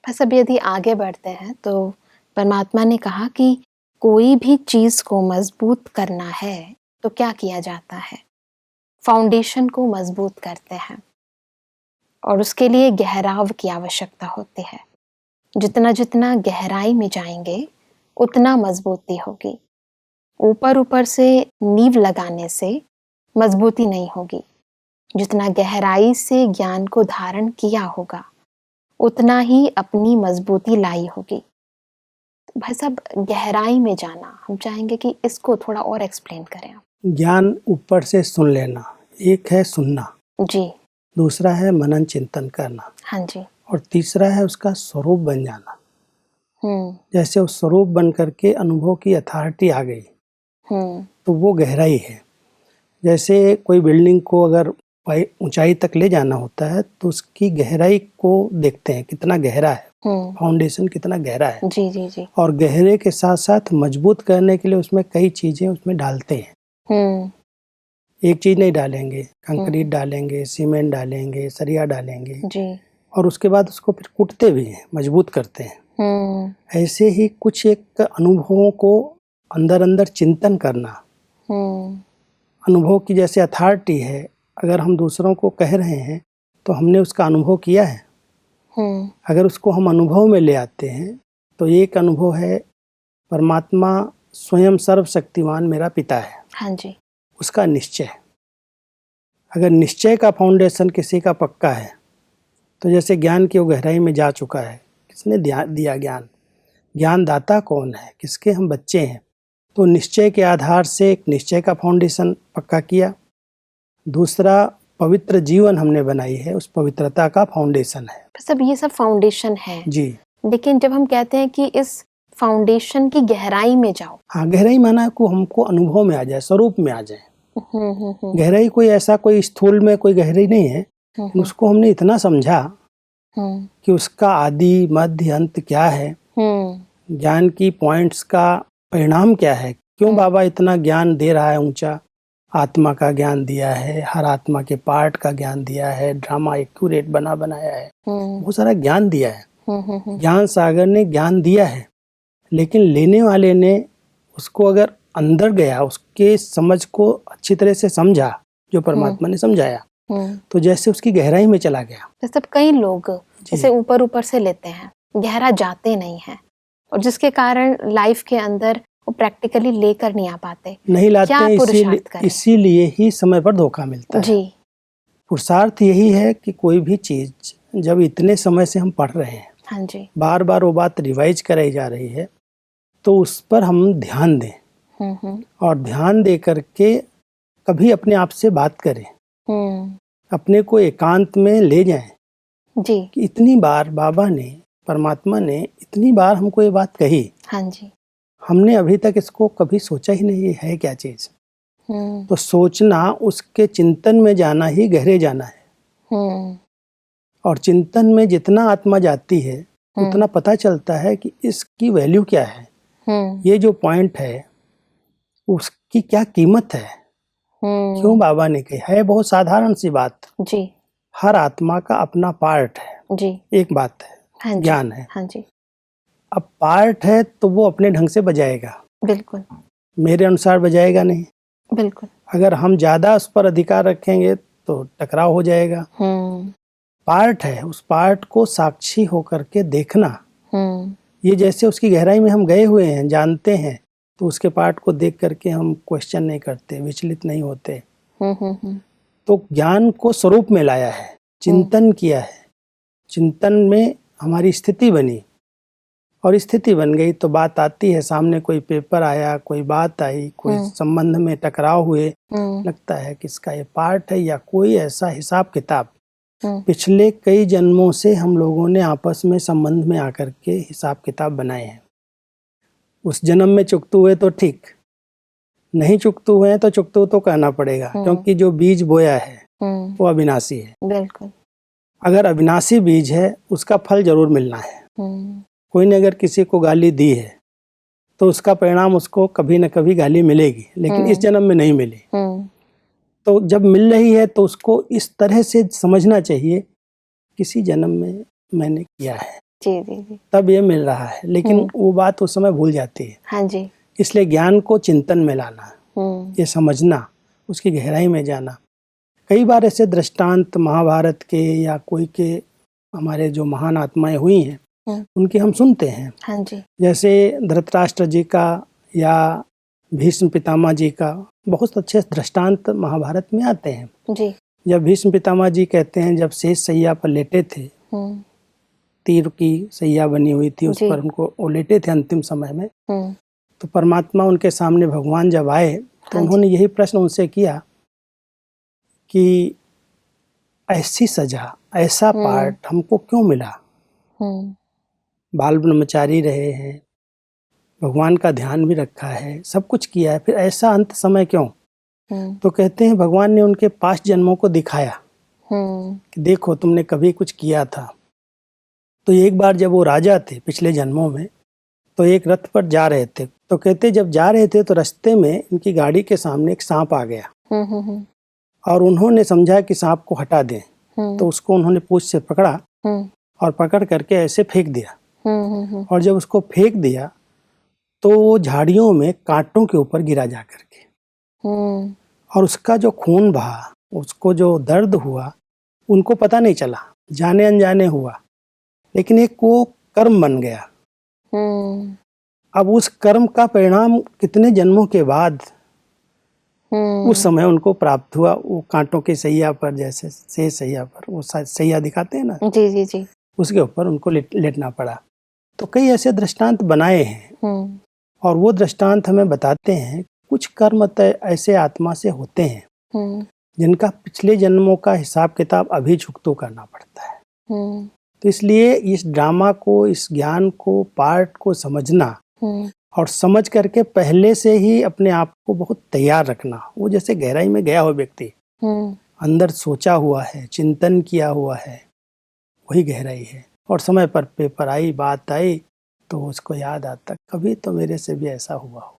बस अब यदि आगे बढ़ते हैं तो परमात्मा ने कहा कि कोई भी चीज को मजबूत करना है तो क्या किया जाता है, फाउंडेशन को मजबूत करते हैं और उसके लिए गहराव की आवश्यकता होती है। जितना जितना गहराई में जाएंगे उतना मजबूती होगी। ऊपर ऊपर से नींव लगाने से मजबूती नहीं होगी। जितना गहराई से ज्ञान को धारण किया होगा उतना ही अपनी मजबूती लाई होगी। भाई साहब, गहराई में जाना हम चाहेंगे कि इसको थोड़ा और एक्सप्लेन करें आप। ज्ञान ऊपर से सुन लेना एक है सुनना जी। दूसरा है मनन चिंतन करना। हाँ जी। और तीसरा है उसका स्वरूप बन जाना। जैसे उस स्वरूप बन करके अनुभव की अथॉरिटी आ गई तो वो गहराई है। जैसे कोई बिल्डिंग को अगर ऊंचाई तक ले जाना होता है तो उसकी गहराई को देखते हैं, कितना गहरा है, फाउंडेशन कितना गहरा है। जी जी जी। और गहरे के साथ साथ मजबूत करने के लिए उसमें कई चीजें उसमें डालते हैं। एक चीज नहीं डालेंगे, कंक्रीट डालेंगे, सीमेंट डालेंगे, सरिया डालेंगे जी। और उसके बाद उसको फिर कूटते भी हैं, मजबूत करते हैं। ऐसे ही कुछ एक अनुभवों को अंदर अंदर चिंतन करना। अनुभव की जैसे अथॉरिटी है, अगर हम दूसरों को कह रहे हैं तो हमने उसका अनुभव किया है। अगर उसको हम अनुभव में ले आते हैं तो एक अनुभव है परमात्मा स्वयं सर्वशक्तिमान मेरा पिता है। हाँ जी। उसका निश्चय। अगर निश्चय का फाउंडेशन किसी का पक्का है तो जैसे ज्ञान की वो गहराई में जा चुका है, किसने दिया ज्ञान, ज्ञानदाता कौन है, किसके हम बच्चे हैं, तो निश्चय के आधार से एक निश्चय का फाउंडेशन पक्का किया। दूसरा पवित्र जीवन हमने बनाई है, उस पवित्रता का फाउंडेशन है। सब ये सब फाउंडेशन है जी। लेकिन जब हम कहते हैं कि इस फाउंडेशन की गहराई में जाओ, हाँ, गहराई माना को हमको अनुभव में आ जाए, स्वरूप में आ जाए। गहराई कोई ऐसा कोई स्थूल में कोई गहराई नहीं है, उसको हमने इतना समझा कि उसका आदि मध्य अंत क्या है, ज्ञान की पॉइंट्स का परिणाम क्या है, क्यों बाबा इतना ज्ञान दे रहा है ऊंचा। आत्मा का ज्ञान दिया है, हर आत्मा के पार्ट का ज्ञान दिया है, ड्रामा एक्यूरेट बनाया है, बहुत सारा ज्ञान दिया है। ज्ञान सागर ने ज्ञान दिया है, लेकिन लेने वाले ने उसको अगर अंदर गया, उसके समझ को अच्छी तरह से समझा जो परमात्मा ने समझाया, तो जैसे उसकी गहराई में चला गया। जैसे कई लोग जैसे ऊपर ऊपर से लेते हैं, गहरा जाते नहीं हैं और जिसके कारण लाइफ के अंदर वो प्रैक्टिकली लेकर नहीं आ पाते, नहीं लाते हैं। इसीलिए ही समय पर धोखा मिलता है। जी। पुरुषार्थ यही है कि कोई भी चीज जब इतने समय से हम पढ़ रहे हैं, हाँ जी, बार बार वो बात रिवाइज कराई जा रही है, तो उस पर हम ध्यान दें और ध्यान दे करके कभी अपने आप से बात करें, अपने को एकांत में ले जाएं जी। कि इतनी बार बाबा ने, परमात्मा ने इतनी बार हमको ये बात कही, हाँ जी, हमने अभी तक इसको कभी सोचा ही नहीं है क्या चीज। तो सोचना, उसके चिंतन में जाना ही गहरे जाना है। और चिंतन में जितना आत्मा जाती है उतना पता चलता है कि इसकी वैल्यू क्या है, ये जो पॉइंट है उसकी क्या कीमत है, क्यों बाबा ने कही है। बहुत साधारण सी बात जी। हर आत्मा का अपना पार्ट है जी। एक बात है। हाँ ज्ञान है। हाँ जी। अब पार्ट है तो वो अपने ढंग से बजाएगा, बिल्कुल मेरे अनुसार बजाएगा नहीं। बिल्कुल। अगर हम ज्यादा उस पर अधिकार रखेंगे तो टकराव हो जाएगा। पार्ट है, उस पार्ट को साक्षी होकर के देखना। ये जैसे उसकी गहराई में हम गए हुए हैं, जानते हैं, तो उसके पार्ट को देख करके हम क्वेश्चन नहीं करते, विचलित नहीं होते। तो ज्ञान को स्वरूप में लाया है, चिंतन किया है, चिंतन में हमारी स्थिति बनी और स्थिति बन गई तो बात आती है सामने, कोई पेपर आया, कोई बात आई, कोई संबंध में टकराव हुए, लगता है कि इसका ये पार्ट है या कोई ऐसा हिसाब किताब पिछले कई जन्मों से हम लोगों ने आपस में संबंध में आकर के हिसाब किताब बनाए हैं। उस जन्म में चुकते हुए तो ठीक, नहीं चुकते हुए हैं तो चुकते तो कहना पड़ेगा, क्योंकि जो बीज बोया है वो अविनाशी है। बिल्कुल। अगर अविनाशी बीज है उसका फल जरूर मिलना है। कोई ने अगर किसी को गाली दी है तो उसका परिणाम उसको कभी न कभी गाली मिलेगी, लेकिन इस जन्म में नहीं मिली। तो जब मिल रही है तो उसको इस तरह से समझना चाहिए, किसी जन्म में मैंने किया है। जी जी जी। तब ये मिल रहा है, लेकिन वो बात उस समय भूल जाती है। हाँ जी। इसलिए ज्ञान को चिंतन में लाना, ये समझना, उसकी गहराई में जाना। कई बार ऐसे दृष्टांत महाभारत के या कोई के हमारे जो महान आत्माएं हुई हैं उनकी हम सुनते हैं। हाँ जी। जैसे धृतराष्ट्र जी का या भीष्म पितामह जी का बहुत अच्छे दृष्टांत महाभारत में आते हैं जी। जब भीष्म पितामह जी कहते हैं, जब शेष सैया पर लेटे थे, तीर की सैया बनी हुई थी, उस पर उनको वो लेटे थे अंतिम समय में, तो परमात्मा उनके सामने भगवान जब आए तो उन्होंने यही प्रश्न उनसे किया कि ऐसी सजा, ऐसा पार्ट हमको क्यों मिला? बाल ब्रह्मचारी रहे हैं, भगवान का ध्यान भी रखा है, सब कुछ किया है, फिर ऐसा अंत समय क्यों? तो कहते हैं भगवान ने उनके 5 जन्मों को दिखाया कि देखो तुमने कभी कुछ किया था। तो एक बार जब वो राजा थे पिछले जन्मों में, तो एक रथ पर जा रहे थे, तो कहते जब जा रहे थे तो रास्ते में इनकी गाड़ी के सामने एक सांप आ गया और उन्होंने समझा कि सांप को हटा दें, तो उसको उन्होंने पूंछ से पकड़ा और पकड़ करके ऐसे फेंक दिया। और जब उसको फेंक दिया तो वो झाड़ियों में कांटों के ऊपर गिरा जा करके, और उसका जो खून बहा, उसको जो दर्द हुआ, उनको पता नहीं चला, जाने अनजाने हुआ, लेकिन एक वो कर्म बन गया। अब उस कर्म का परिणाम कितने जन्मों के बाद उस समय उनको प्राप्त हुआ। वो कांटों की सैया पर, जैसे शेष सैया पर वो सैया दिखाते हैं ना, जी जी जी, उसके ऊपर उनको लेटना पड़ा। तो कई ऐसे दृष्टांत बनाए हैं और वो दृष्टांत हमें बताते हैं कुछ कर्म ऐसे आत्मा से होते हैं जिनका पिछले जन्मों का हिसाब किताब अभी चुकतो करना पड़ता है। तो इसलिए इस ड्रामा को, इस ज्ञान को, पार्ट को समझना और समझ करके पहले से ही अपने आप को बहुत तैयार रखना। वो जैसे गहराई में गया हो व्यक्ति, अंदर सोचा हुआ है, चिंतन किया हुआ है, वही गहराई है। और समय पर पेपर आई, बात आई तो उसको याद आता कभी तो मेरे से भी ऐसा हुआ हो।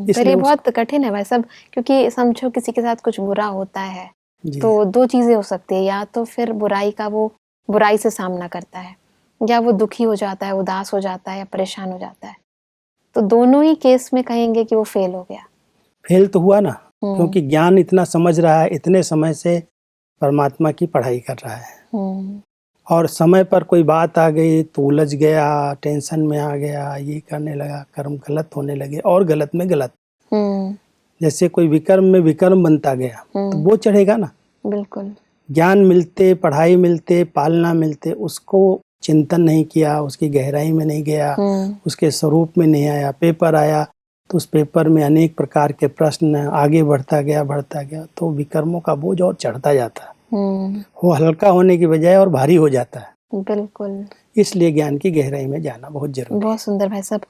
पर ये बहुत कठिन है भाई साहब, क्योंकि समझो किसी के साथ कुछ बुरा होता है तो 2 चीजें हो सकती है, या तो फिर बुराई का वो बुराई से सामना करता है, या वो दुखी हो जाता है, उदास हो जाता है, या परेशान हो जाता है। तो दोनों ही केस में कहेंगे कि वो फेल हो गया। फेल तो हुआ ना, क्योंकि ज्ञान इतना समझ रहा है, इतने समय से परमात्मा की पढ़ाई कर रहा है, और समय पर कोई बात आ गई तो उलझ गया, टेंशन में आ गया, ये करने लगा, कर्म गलत होने लगे और गलत में गलत। जैसे कोई विकर्म में विकर्म बनता गया तो वो चढ़ेगा ना। बिल्कुल। ज्ञान मिलते, पढ़ाई मिलते, पालना मिलते, उसको चिंतन नहीं किया, उसकी गहराई में नहीं गया, उसके स्वरूप में नहीं आया, पेपर आया तो उस पेपर में अनेक प्रकार के प्रश्न, आगे बढ़ता गया तो विकर्मों का बोझ और चढ़ता जाता है। वो हल्का होने की बजाय और भारी हो जाता है। बिल्कुल। इसलिए ज्ञान की गहराई में जाना बहुत जरूरी है। बहुत सुंदर भाई साहब।